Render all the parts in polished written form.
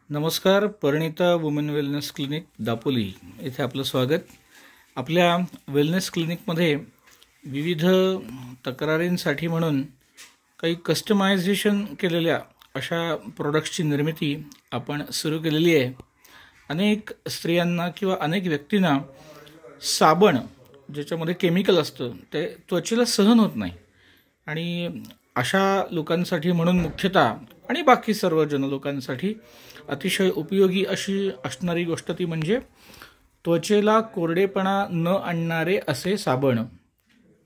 नमस्कार. Parinita women wellness clinic Dapoli येथे आपलं स्वागत. आपल्या वेलनेस क्लिनिकमध्ये विविध तक्रारींसाठी म्हणून काही कस्टमायझेशन केलेल्या अशा प्रोडक्ट्सची निर्मिती आपण सुरू केलेली आहे. अनेक स्त्रियांना किंवा अनेक व्यक्तींना साबण ज्याच्यामध्ये केमिकल असतं ते त्वचेला सहन होत नाही आणि अशा लोकांसाठी म्हणून मुख्यतः आणि बाकी सर्व जनलोकांसाठी अतिशय उपयोगी अशी असणारी गोष्ट ती म्हणजे त्वचेला कोरडेपणा न आणणारे असे साबण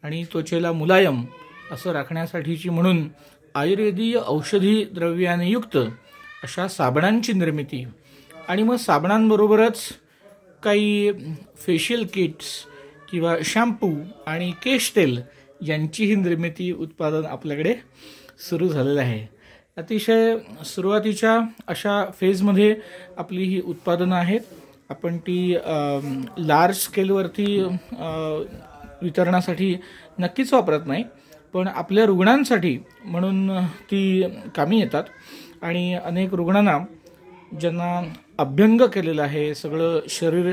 आणि त्वचेला मुलायम असं राखण्यासाठीची म्हणून आयुर्वेदीय औषधी द्रव्याने युक्त अशा साबणांची निर्मिती आणि मग साबणांबरोबरच काही फेशियल किट्स किंवा शॅम्पू आणि केश तेल यांचीही निर्मिती उत्पादन आपल्याकडे सुरू झालेलं आहे. अतिशय सुरुवातीच्या अशा फेजमध्ये आपली ही उत्पादनं आहेत. आपण ती लार्ज स्केलवरती वितरणासाठी नक्कीच वापरत नाही, पण आपल्या रुग्णांसाठी म्हणून ती कामी येतात. आणि अनेक रुग्णांना ज्यांना अभ्यंग केलेलं आहे, सगळं शरीर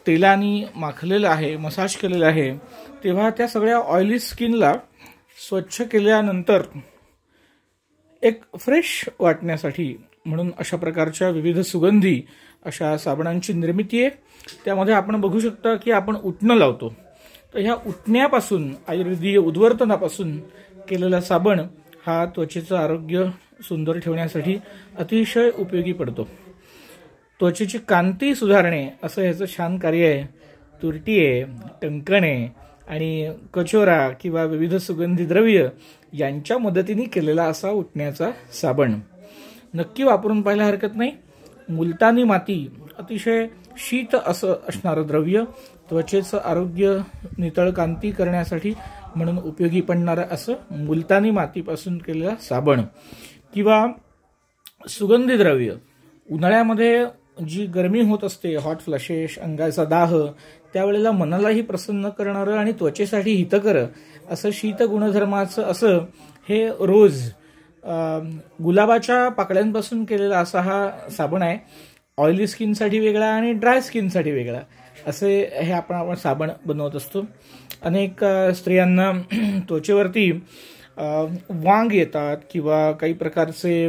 तेलाने माखलेलं आहे, मसाज केलेलं आहे, तेव्हा त्या सगळ्या ऑइली स्किनला स्वच्छ केल्यानंतर एक फ्रेश वाटण्यासाठी म्हणून अशा प्रकारच्या विविध सुगंधी अशा साबणांची निर्मिती आहे. त्यामध्ये आपण बघू शकता की आपण उटणं लावतो, तर ह्या उटण्यापासून आयुर्वेदीय उद्वर्तनापासून केलेला साबण हा त्वचेचं आरोग्य सुंदर ठेवण्यासाठी अतिशय उपयोगी पडतो. त्वचेची कांती सुधारणे असं ह्याचं छान कार्य आहे. तुरटी आहे, टंकण आहे आणि कचोरा किंवा विविध सुगंधी द्रव्य यांच्या मदतीने केलेला असा उठण्याचा साबण नक्की वापरून पाहायला हरकत नाही. मुलतानी माती अतिशय शीत असं असणारं द्रव्य, त्वचेचं आरोग्य नितळ कांती करण्यासाठी म्हणून उपयोगी पडणारं असं मुलतानी मातीपासून केलेला साबण किंवा सुगंधी द्रव्य. उन्हाळ्यामध्ये जी गरमी होत असते, हॉट फ्लशेस, अंगाचा दाह, त्यावेळेला मनालाही प्रसन्न करणारं आणि त्वचेसाठी हितकर असं शीत गुणधर्माचं असं हे रोज गुलाबाच्या पाकळ्यांपासून केलेला असा हा साबण आहे. ऑइली स्किनसाठी वेगळा आणि ड्राय स्किनसाठी वेगळा असे हे आपण साबण बनवत असतो. अनेक स्त्रियांना त्वचेवरती वांग येतात किंवा काही प्रकारचे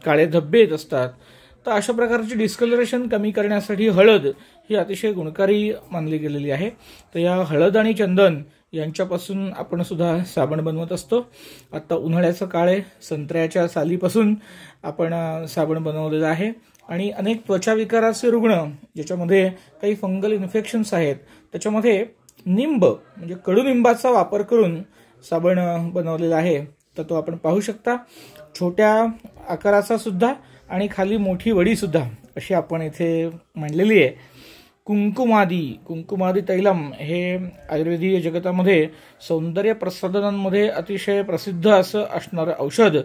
काळे धब्बे येत असतात, तर अशा प्रकारचे डिस्कलरेशन कमी करण्यासाठी हळद ही अतिशय गुणकारी मानली गेलेली आहे. तर या हळद आणि चंदन यांच्यापासून आपण सुद्धा साबण बनवत असतो. आता उन्हाळ्याचं काळ आहे, संत्र्याच्या सालीपासून आपण साबण बनवलेलं आहे. आणि अनेक त्वचा विकाराचे रुग्ण ज्याच्यामध्ये काही फंगल इन्फेक्शन्स आहेत, त्याच्यामध्ये निंब म्हणजे कडुनिंबाचा वापर करून साबण बनवलेला आहे. तर तो आपण पाहू शकता. छोट्या आकाराचा सुद्धा आणि खाली मोठी वडी सुद्धा अशी आपण इथे मांडलेली आहे. कुंकुमादी तैलम हे आयुर्वेदीय जगतामध्ये सौंदर्य प्रसाधनांमध्ये अतिशय प्रसिद्ध असं असणारं औषध,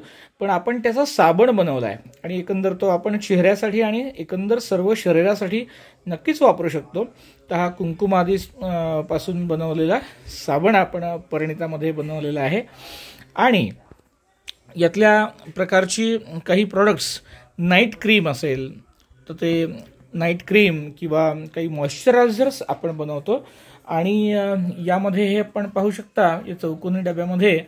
पण आपण त्याचा साबण बनवला आहे आणि एकंदर तो आपण चेहऱ्यासाठी आणि एकंदर सर्व शरीरासाठी नक्कीच वापरू शकतो. तर हा कुंकुमादी पासून बनवलेला साबण आपण परिणितामध्ये बनवलेला आहे. आणि यातल्या प्रकारची काही प्रोडक्ट्स, नाईट क्रीम असेल तर ते नाईट क्रीम किंवा काही मॉइश्चरायझर्स आपण बनवतो. आणि यामध्ये हे आपण पाहू शकता, या चौकोनी डब्यामध्ये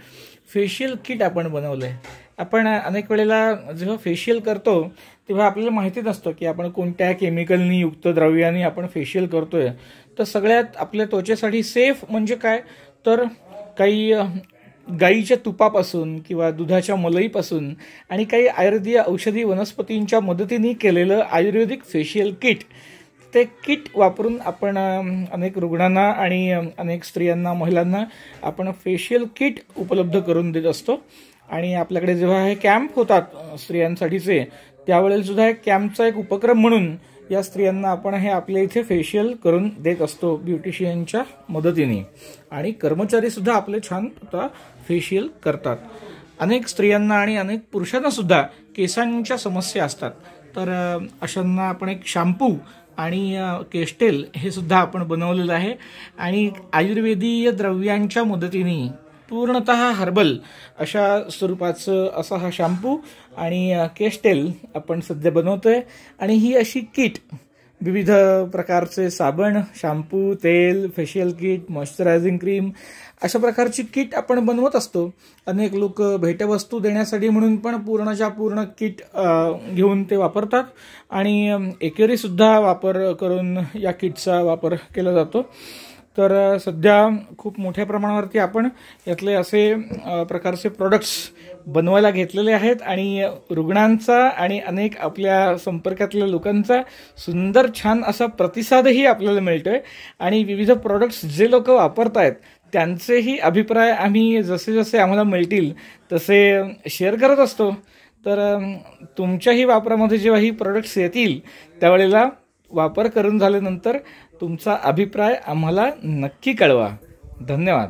फेशियल किट आपण बनवलं आहे. आपण अनेक वेळेला जेव्हा फेशियल करतो तेव्हा आपल्याला माहिती नसतं की आपण कोणत्या केमिकलनी युक्त द्रव्याने आपण फेशियल करतोय. तर सगळ्यात आपल्या त्वचेसाठी सेफ म्हणजे काय, तर काही गाईच्या तुपापासून किंवा दुधाच्या मलईपासून आणि काही आयुर्वेदीय औषधी वनस्पतींच्या मदतीने केलेलं आयुर्वेदिक फेशियल किट, ते किट वापरून आपण अनेक रुग्णांना आणि अनेक स्त्रियांना, महिलांना आपण फेशियल किट उपलब्ध करून देत असतो. आणि आपल्याकडे जेव्हा हे कॅम्प होतात स्त्रियांसाठीचे, त्यावेळेला सुद्धा एक कॅम्पचा एक उपक्रम म्हणून या स्त्रियांना आपण हे आपल्या इथे फेशियल करून देत असतो ब्युटिशियनच्या मदतीने. आणि कर्मचारी सुद्धा आपले छान आता फेशियल करतात. अनेक स्त्रियांना आणि अनेक पुरुषांना सुद्धा केसांच्या समस्या असतात, तर अशांना आपण एक शॅम्पू आणि केशतेल हे सुद्धा आपण बनवलेलं आहे. आणि आयुर्वेदीय द्रव्यांच्या मदतीने पूर्णतः हर्बल अशा स्वरूपाचं असा हा शॅम्पू आणि केश तेल आपण सध्या बनवतोय. आणि ही अशी किट, विविध प्रकारचे साबण, शॅम्पू, तेल, फेशियल किट, मॉइश्चरायझिंग क्रीम अशा प्रकारची किट आपण बनवत असतो. अनेक लोक भेटवस्तू देण्यासाठी म्हणून पण पूर्णच्या पूर्ण किट घेऊन ते वापरतात आणि एकेरीसुद्धा वापर करून या किटचा वापर केला जातो. तर सध्या खूप मोठ्या प्रमाणावरती आपण यातले असे प्रकारचे प्रोडक्ट्स बनवायला घेतलेले आहेत आणि रुग्णांचा आणि अनेक आपल्या संपर्कातल्या लोकांचा सुंदर छान असा प्रतिसादही आपल्याला मिळतोय. आणि विविध प्रोडक्ट्स जे लोक वापरत आहेत त्यांचेही अभिप्राय आम्ही जसे जसे आम्हाला मिळतील तसे शेअर करत असतो. तर तुमच्याही वापरामध्ये जेव्हा ही प्रोडक्ट्स येतील त्यावेळेला वापर करून झाल्यानंतर तुमचा अभिप्राय आम्हाला नक्की कळवा. धन्यवाद.